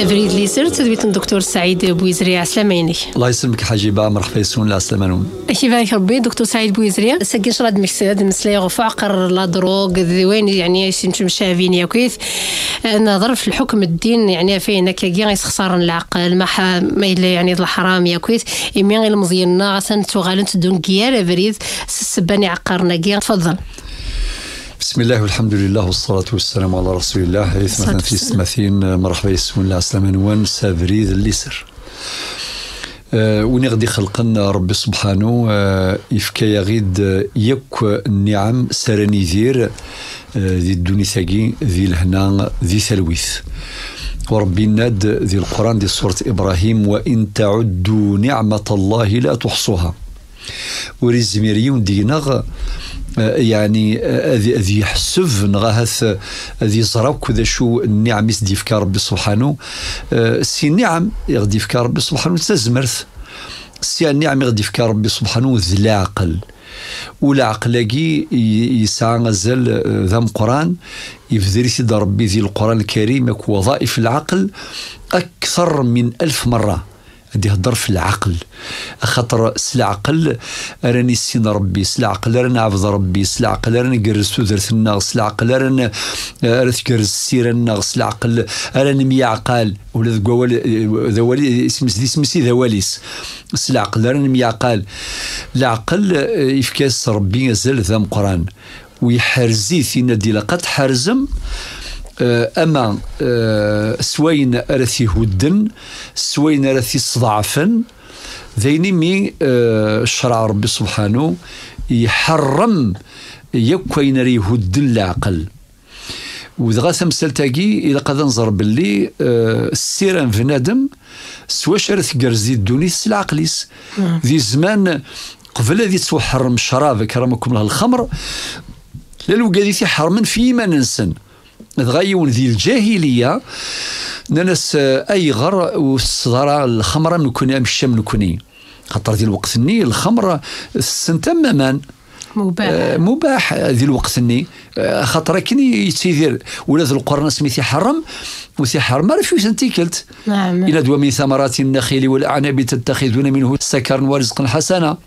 فريد لي سرت دويت الدكتور سعيد بويزري. عسلامة. الله يسلمك حاجي با مرحبا يسون العسلامة. كيف بارك ربي دكتور سعيد بويزري ساكن شراد مكساد مسلاي غفعقر لا دروغ ذوين يعني سنتم شافين يا كويس نظر في الحكم الدين يعني فين كاكي غيسخسر العقل ما الا يعني الحرام يا كويس يمين غير مزينا غسن تغالنت دون كيال فريد سباني عقرنا كيا. تفضل. بسم الله والحمد لله والصلاة والسلام على رسول الله. مثلا في السماثين مرحبا يسون العسلامة وان سافريد الليسر وني غادي خلقنا ربي سبحانه يفكا يغيد يك النعم سراني ذي الدنيا ثاقي ذي الهنا ذي ثلويث وربي ناد ذي القرآن دي سورة إبراهيم وإن تعدوا نعمة الله لا تحصوها وريزميريون دينغ يعني ذي حسف نغاث ذي زراك ذا شو النعم يسدي فيك ربي سبحانه سي نعم يغدي فيك ربي سبحانه تزمرث سي النعم يغدي فيك ربي سبحانه ذي العقل والعقل يسعى غزال ذا قرآن يفذري سيد ربي ذي القرآن الكريم وظائف العقل أكثر من 1000 مرة. هدي هضر في العقل خاطر سلعقل راني سين ربي سلعقل راني عبد ربي سلعقل راني قرز تودرث الناس سلعقل راني تقرز السير الناس سلعقل راني ميعقال ولا ذوالي اسمسي ذواليس سلعقل راني ميعقال العقل يفكاس ربي يزال ذا قرآن ويحرزي في ندي لقد حرزم أما سوين أرثي هدن سوين أرثي صضعفن ذيني مي شرع ربي سبحانه يحرم يكوين ري هدن العقل وذغا ثمثال تاقي إلا قد نظر باللي السيران فنادم سواش أرث قرزي الدوني العقليس ذي زمان قبل ذي تحرم الشراب كرمكم له الخمر لالو قادي حرما فيما ننسن تغيون ذي الجاهلية ناس أي غر والصدارة الخمرة نكوني أمشام نكوني خاطر ذي الوقت الني الخمرة السن تماما مباح ذي الوقت الني خاطر كني يتيذير ولا ذي القرآن سميثي حرم وثي حرم ما رفيوش انتيكلت نعم. إلى دوا من ثمرات النخيل والأعناب تتخذون منه سكرا ورزقا حسنا.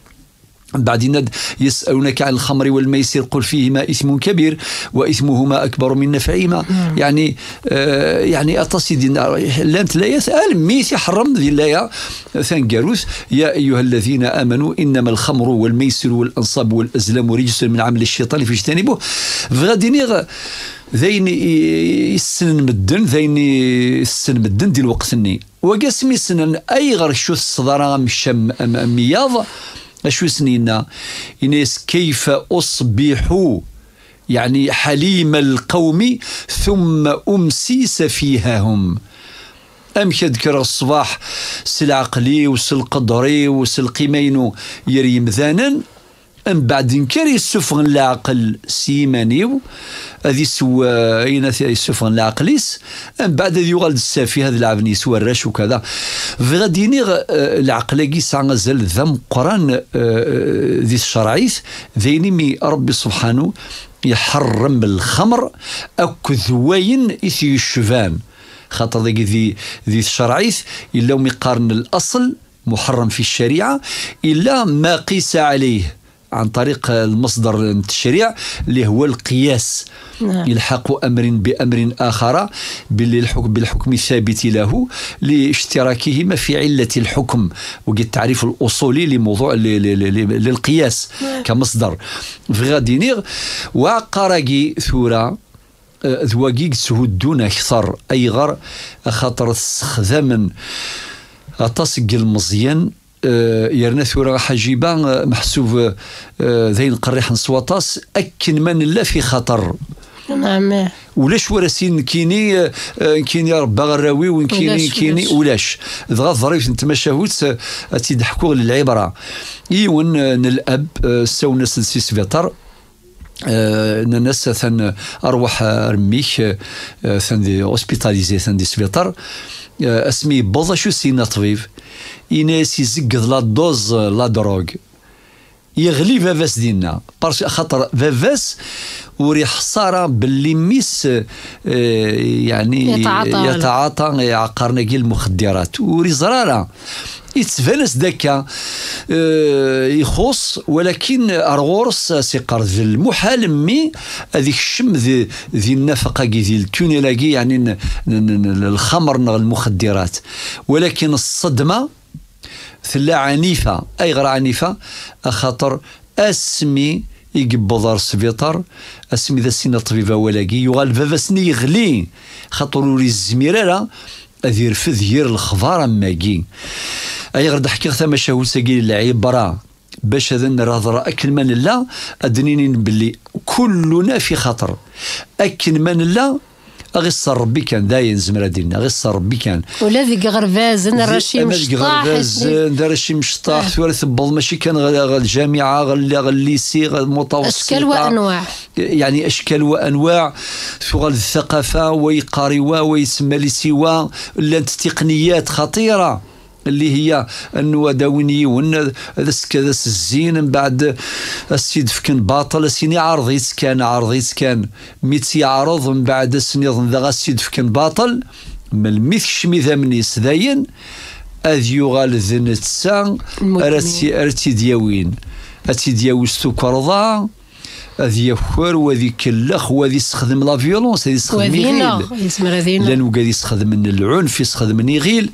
بعدين يسألونك عن الخمر والميسر قل فيهما إثم كبير وإثمهما أكبر من نفعهما. يعني أتصيد لانت لا يسأل ميسي حرم ذي الله ثنجروث يا أيها الذين آمنوا إنما الخمر والميسر والأنصاب والأزلام رجس من عمل الشيطان فاجتنبوه. فغادي ذين السن مدن ذين السن مدن دي الوقت الني وقاسمي سنن أي غير شو الصدارة مش مياض أشو سنينا إنيس كيف أصبح يعني حليم القوم ثم أمسي سفيههم أم كذكر الصباح سلعقلي وسلقدري وسلقيمينو يريم ذانا أم بعد نكري السفن العقل سيمانيو هذه سوا أين السفن العقليس أم بعد ذي يغلد السافي هذا العبني سوا الرش وكذا فغاديني العقل يقيس عن غزل ذم قران ذي الشرعيث ذيني مي ربي سبحانه يحرم الخمر أكذوين إثي الشفان خاطر ذي الشرعيث إلا مقارن الأصل محرم في الشريعة إلا ما قيس عليه عن طريق المصدر التشريع اللي هو القياس. يلحق أمر بأمر آخر بالحكم الثابت له لاشتراكهما في علة الحكم وقد التعريف الأصولي لموضوع للقياس كمصدر فغادينيغ وقرقي ثورة ذواقيق سهدون أكثر أي غر خاطر استخدام أتصق المزيان يرنا ثورة حجيبة محسوب ذين قريح نصوطاس أكن من لا في خطر. نعم. ولاش وراسين كيني ربا غراوي وكيني ولاش ضغط ظريف نتمشاهوت تيضحكوا للعبرة يون الأب سونا سلسي سفيطر ناس ثن أروح رميك ثن دي هوسبيتاليزي ثن دي سفيطر اسمي بوضا شو سينا طبيب إناس يزقض لا دوز لا دروغ يغلي فافاس ديالنا خاطر فافاس وريح خساره باللي ميس يعني يتعاطى عقارنا كي المخدرات وري زراره يتفانس داكا يخص ولكن ارغورس سيقر ذي المحال مي هذيك الشم ذي النفقه كي ذي التونيلاكي يعني الخمر المخدرات ولكن الصدمه ثلا عنيفه اي غير عنيفه خاطر اسمي يقبض السبيطار اسمي ذا السنه الطبيبه ولاكي يغال فافاسني يغلي خاطر وري الزميره هذه يرفد ير الخبار ماكي اي غير ضحكي ثما شاول ساكي العبره باش هذا نرى اكل من لا ادنيني باللي كلنا في خطر اكل من لا غير ربي كان داين زمرا ديالنا غير ربي كان ولا ذيك غرفاز رشي مشطاح رشي مشطاح ثوالث بل ماشي كان غير الجامعه غير الليسي غير المتوسط اشكال وانواع يعني اشكال وانواع شغل الثقافه ويقاريوا ويسمى لي سوا لانت تقنيات خطيره اللي هي انه داوني ون كذا الزين من بعد السيد فكن باطل سيني عرضيت كان ميت يعرض من بعد سني ذا السيد فكن باطل من الميث شمي ذا من يسداين اذ يغال ذنتسا ارتي دياوين اتي دياوي ستوكرضا هذه يفور وذي كلخ وذي يستخدم لا فيولونس هذه يستخدم يغيل لانه قاعد يستخدم من العنف يستخدم يغيل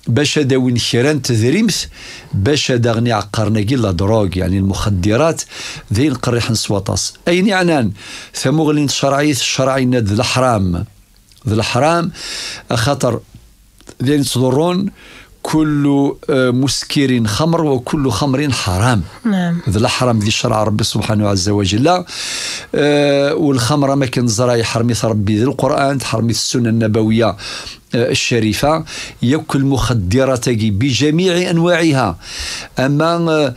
باش داوين خيران تذريمث باش داغني عقرنا كي لا دروغ يعني المخدرات ذي القريح نسواطاس اين يعنان ثمغلين الشرعي ذي الحرام خاطر ذي تضرون كل مسكر خمر وكل خمر حرام. نعم. ذي الحرام ذي الشرع ربي سبحانه عز وجل. والخمر ما كان زراي حرميث ربي ذي القرآن حرميث السنة النبوية الشريفة يأكل مخدرات بجميع أنواعها. أما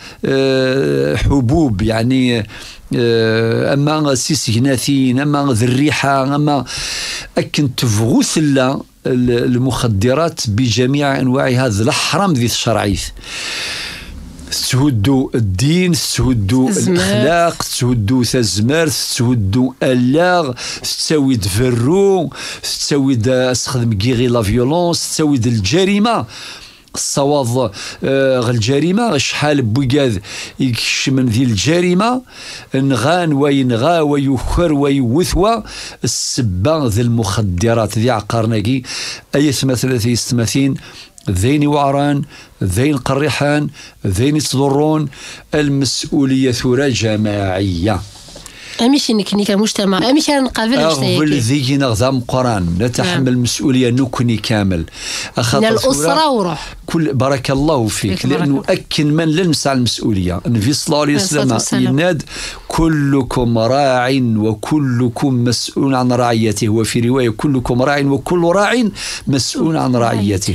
حبوب يعني أما سيسجناثين أما ذي الريحة أما أكن تفغوث الله المخدرات بجميع أنواعها ذي الحرام ذي الشرعيث تهدو الدين تهدو الأخلاق تهدو تزمار تهدو ألاغ تساوي دفرو تساوي استخدم كيغي لا فيولونس تساوي الجريمة الصواظ الجريمة شحال بوكاذ يكش من ذي الجريمة نغان وينغا ويخر ويوثوى السبا ذي المخدرات ذي عقارناكي أي ثلاثة يستماثين ذين وعران ذين قريحان ذين تضرون المسؤولية ثورة جماعية أمشي نكني كمجتمع أمشي نقابل أغفل ذيك نغذام قران نتحمل المسؤولية نكني كامل من الأسرة وروح كل بارك الله فيك لأنه أكن من لنمسع المسؤولية النبي صلى الله عليه وسلم يناد كلكم راع وكلكم مسؤول عن رعيته وفي رواية كلكم راع وكل راع مسؤول عن رعيته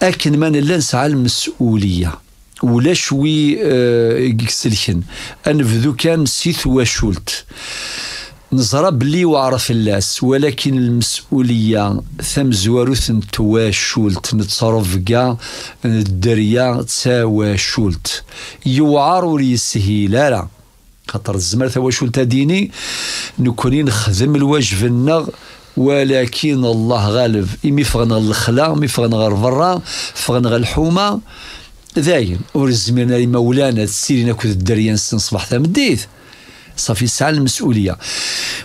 أكن من لنسع المسؤولية ولا شوي يكسلكن أنفذو كان سيث وشولت نزرى بلي وعرف الناس ولكن المسؤولية ثم زواروث تواشولت نتصرف كاع الدريا تساواشولت يوعر وليسهيل لا خاطر الزمر تواشولت ديني نكوني نخدم الواجب النغ ولكن الله غالب إمي فغنا الخلا إمي فغنا غير برا فغنا الحومة ذاين ورزمنا لمولانا تسيرنا كذا الدريان صباح ثمديث صافي ساعة المسؤولية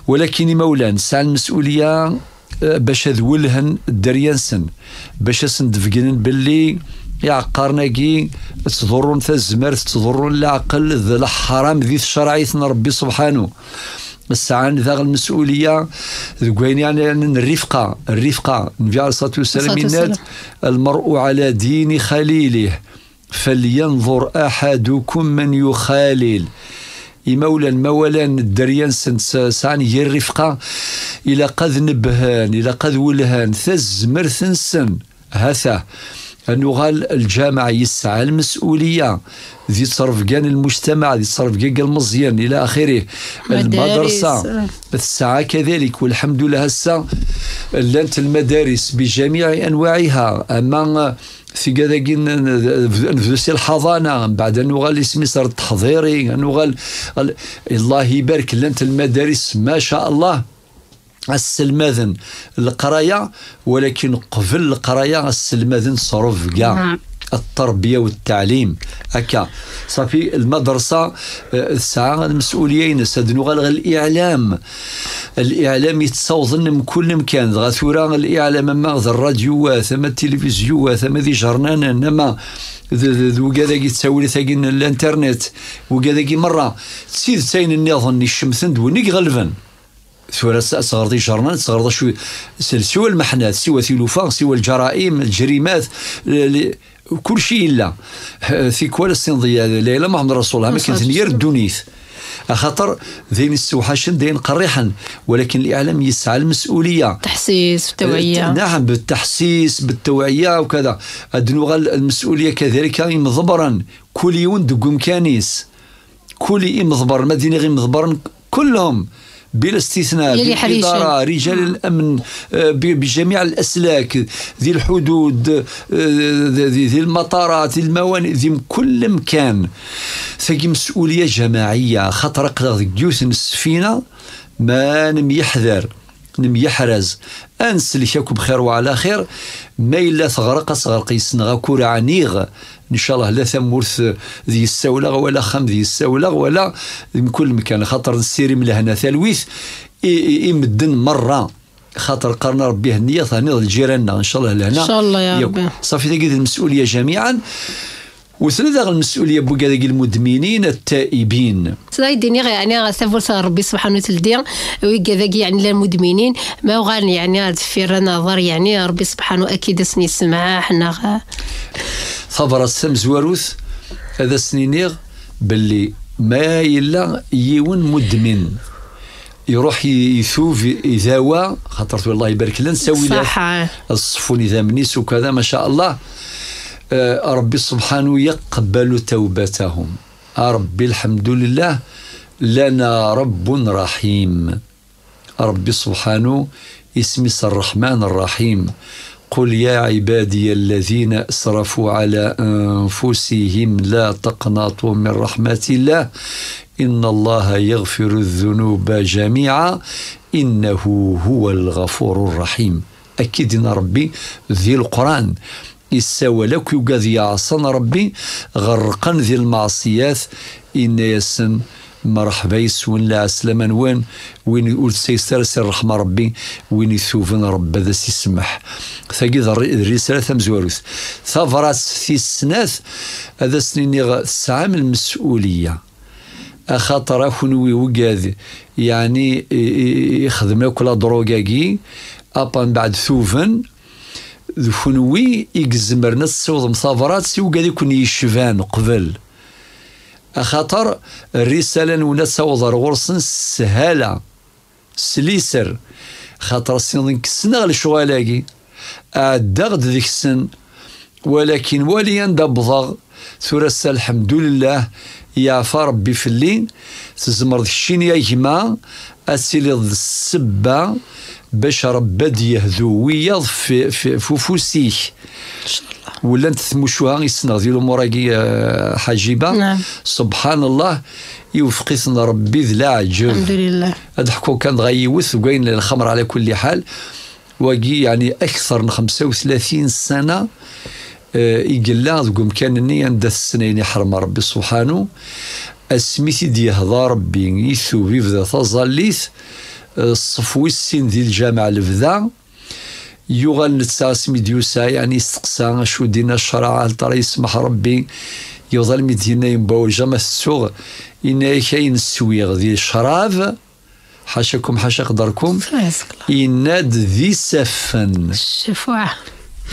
ولكن مولانا ساعة المسؤولية باش ذولهن الدريان سن باش سندفقن باللي يعقرنا كي تضرون الزمر تضرون العقل ذا الحرام ذي الشرعيثنا ربي سبحانه الساعة ذا المسؤولية ذوين يعني الرفقة النبي عليه الصلاة والسلام يناد المرء على دين خليله فلينظر أحدكم من يخالل يمولا المولان الدريان سعني هي الرفقة إلى قد نبهان إلى قد ولهان ثز مرثن سن هثا أنه غال الجامعة يسعى المسؤولية ذي تصرف كان المجتمع، ذي تصرف كان المزيان إلى آخره. المدرسة الساعة كذلك، والحمد لله هسه لانت المدارس بجميع أنواعها. أما في كذاك نفسي الحضانة بعد أنه غال اسمي صار التحضيري، أنه غال الله يبارك لانت المدارس ما شاء الله السلماذن القراية، ولكن قبل القراية السلماذن صرف كاع التربية والتعليم هكا صافي. المدرسة الساعة المسؤوليين سادنو غير الإعلام يتصوضن من كل مكان. غاثورا الإعلام ما الراديوات ثم التلفزيون ثم ذي جرنان انما وكذاك تساولي ثاقين الانترنت وكذاك مرة تسيد تاين النظام الشمثن دونيك غلفا ثورة صغر دي جرنان صغر شو سوى المحنات سوى ثلوفا سوى الجرائم الجريمات كل شيء إلا في كوال السنضية ليلة محمد رسول الله ما كانت نير الدونيث خاطر ذين السوحاشن ذين قريحا، ولكن الإعلام يسعى المسؤولية تحسيس والتوعية. نعم بالتحسيس بالتوعية وكذا. الدنوغال المسؤولية كذلك مضبرا كل يوم دقوم كانيس كل مضبر مدينة غير مضبرا كلهم بلا استثناء بالإدارة رجال الأمن بجميع الأسلاك ذي الحدود ذي المطارات ذي الموانئ ذي كل مكان. ثقي مسؤولية جماعية خطر قدر جيوث السفينة ما نميحذر نميحرز أنس اللي شاكو بخير وعلى خير ما إلا ثغرق صغرق يسنغا كورا عنيغ إن شاء الله لا ثمورث ذي السولغ ولا خم ذي السولغ ولا من كل مكان. خاطر السيري من لهنا ثلويث يمدن مرة خاطر قرنا ربي هنية ثاني الجيراننا إن شاء الله لهنا إن شاء الله يا ربي. صافي تجد المسؤولية جميعا وسندغ المسؤولية بوكذاك المدمنين التائبين. سيدني يعني سافورس ربي سبحانه وتعالى وكذاك يعني المدمنين ما وغان يعني في نظر يعني ربي سبحانه أكيد سني السماع حنا ثبر السمز وروث هذا سنينيغ باللي ما إلا يون مدمن يروح يثوف يذاوى خاطر الله يبارك لنا نسوي له الصفون إذا منيس وكذا ما شاء الله. ربي سبحانه يقبل توبتهم. ربي الحمد لله لنا رب رحيم. ربي سبحانه اسمه الرحمن الرحيم. قل يا عبادي الذين أسرفوا على أنفسهم لا تقنطوا من رحمة الله إن الله يغفر الذنوب جميعا إنه هو الغفور الرحيم. أكيد إن ربي ذي القرآن يسوى لك يقاذ يعصن ربي غرقا ذي المعصيات إن يسن مرحبا يسون لا سلامان وين يقول سيسترسل رحمة ربي وين يثوفن رب ذا سيسمح. ثقيد الرسالة ثمزوروث ثفرات في السناث هذا سنين السعام المسؤولية أخاطر أخنوي وقاذ يعني يخدم لك لا دروغاكي أبان بعد ثوفن ذفنوي يقزمرنا السوض مصافرات سيو قاد يكون يشفان قبل أخاطر الرسالة نونا سوض غرسن سهالة سليسر خاطر السنين كسنا لشغالاكي أدغد ذيك السن ولكن وليا دبضغ ثورة الحمد لله يعفى ربي في اللين تزمر الشين يا جماعة أسيلي السبة باش رباد يهذو ويض في فوسيك إن شاء الله ولا نتثمشوها يسنغ ذي الأموراكي حجيبة. نعم. سبحان الله يوفقنا ربي ذي العجب الحمد لله. هاد حكو كان غيوث وقاين الخمر على كل حال واقي يعني أكثر من 35 سنة يقلا ذقوم كان إني عند السنين يحرم ربي سبحانه اسميتي دي هذا ربي يثو بيفذا تظليث الصفوي السن ذي الجامعة الفذا يغال نتساسمي ديوسا يعني استقسا شو دينا الشرع ترى يسمح ربي يظل مدينة ينباو الجامعة السوغ إنا كاين السويغ ذي الشراب حاشاكم حاشا قدركم إناد ذي سفن الشفوع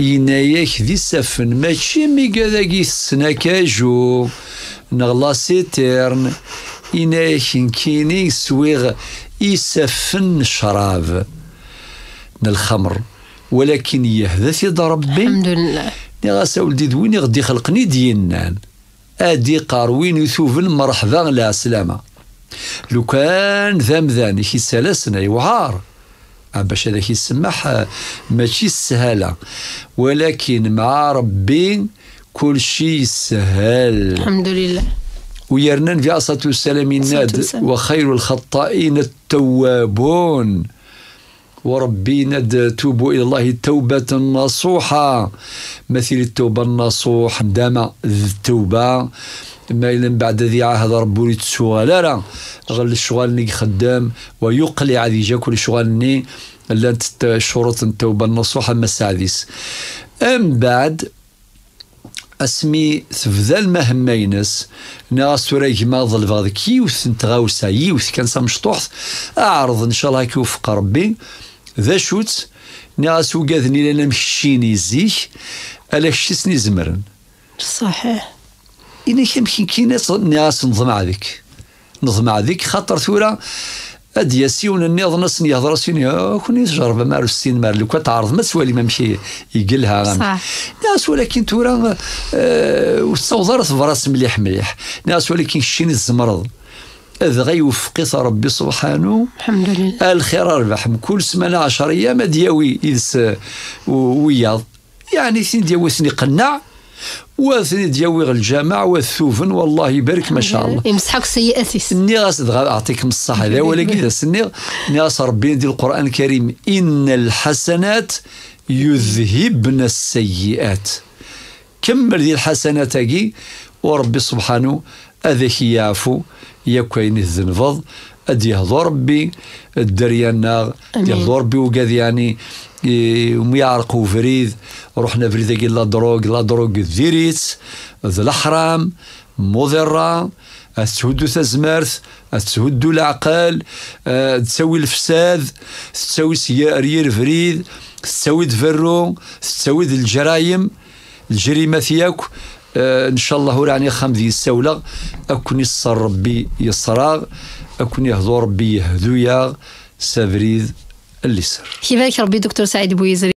إناياك ذي سفن ماشي ميقاذاكي السناكاجو نغلا سيتيرن إناياك كيني سويغ يسفن شراب من الخمر ولكن يهدث يد ربي الحمد لله نغاس ولدي دويني غدي خلقني دينان ادي قاروين يثوبن مرحبا لا سلامه لو كان ذا كيسالسنا يوعار باش هذاك يسمح ماشي السهاله، ولكن مع ربي كل شيء سهل الحمد لله. ويرنا في الصلاة والسلام الناد وخير الخطائين التوابون وربي ند توبوا إلى الله توبة نصوحة مثل التوبة النصوح دام التوبة ما إلا بعد ذي عهد ربي تسوى لا غل الشغل ني خدام ويقلع ذي جا كل شغل ني لا شروط التوبة النصوحة ما سعديس أم بعد اسمي تفذل مهمينس ناس ورايك ما ظل هذا كيوث نتغاوسا يوث كان مشطوح اعرض ان شاء الله كيوفق ربي ذا شوت ناس وقاذني لنا مشيني زيك الا شتسني زمرن صحيح. إني يمكن كي ناس نظم هذيك خاطر ثورة ادياسيون النيض ناس يهضر سيني كوني تجرب مع السين مال لو كتعرض ما سوالي ما مشي يقلها صح ناس ولكن تورا وتصورت براس مليح ناس ولكن الشين الزمرض اذا غيوفق ربي سبحانه الحمد لله الخير ربح كل سمانه 10 ايام دياوي يدس وياض يعني ثين دياوي ثني قنع وثني دياوي الجامع والثوفن والله يبارك ما شاء الله يمسحك سيئاتي الناس اعطيكم الصحه هذا ولكن الناس ربي ديال القران الكريم ان الحسنات يذهبن السيئات كمل ديال الحسنات هاكي وربي سبحانه هذاك يعفو يكوين الذنفض ادي يهضر ربي الدريانا يهضر ربي وقاذ يعني وميعرقوا فريد رحنا فريد كي لا دروغ ذيريت ذا الحرام مضرة تسودو تزمرث تسودو العقل تسوي الفساد تسوي سيارير فريد تسوي دفرو تسوي الجريمة ثياك ان شاء الله راني خام ذي السولة اكون يصر ربي يصراغ اكون يهضو ربي يهدويا سافريد اللي سر كيفاك ربي دكتور سعيد بويزري.